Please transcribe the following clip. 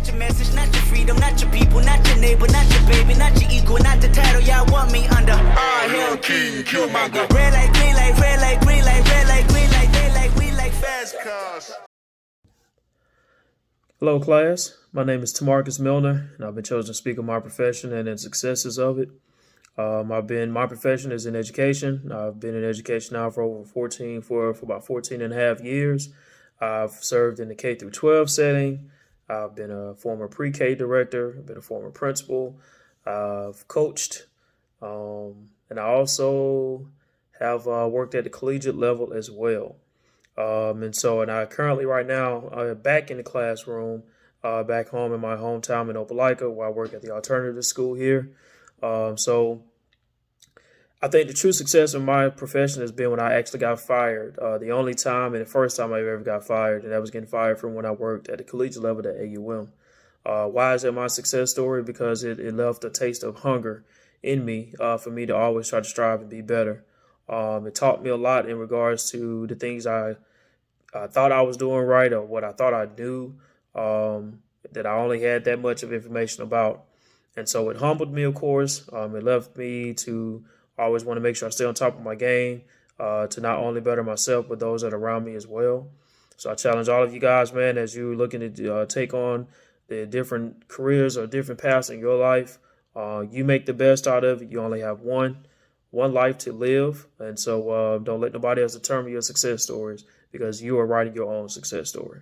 not your message, not your freedom, not your people, not your neighbor, not your baby, not your equal, not the title y'all want me under. All hell king, Killmonger. Red light, green light, red light, green light, red light, green light, they like, we like fast cars. Hello, class. My name is Tamarcus Milner, and I've been chosen to speak on my profession and the successes of it. My profession is in education. I've been in education now for about 14 and a half years. I've served in the K through 12 setting. I've been a former pre-K director. I've been a former principal. I've coached, and I also have worked at the collegiate level as well. And I currently right now back in the classroom, back home in my hometown in Opelika, where I work at the alternative school here. So I think the true success of my profession has been when I actually got fired. The only time and the first time I ever got fired, and that was getting fired from when I worked at the collegiate level at AUM. Why is that my success story? Because it left a taste of hunger in me for me to always try to strive and be better. It taught me a lot in regards to the things I thought I was doing right or what I thought I knew, that I only had that much of information about. And so it humbled me, of course. It left me to always want to make sure I stay on top of my game, to not only better myself, but those that are around me as well. So I challenge all of you guys, man, as you're looking to take on the different careers or different paths in your life. You make the best out of it. You only have one life to live. And so don't let nobody else determine your success stories, because you are writing your own success story.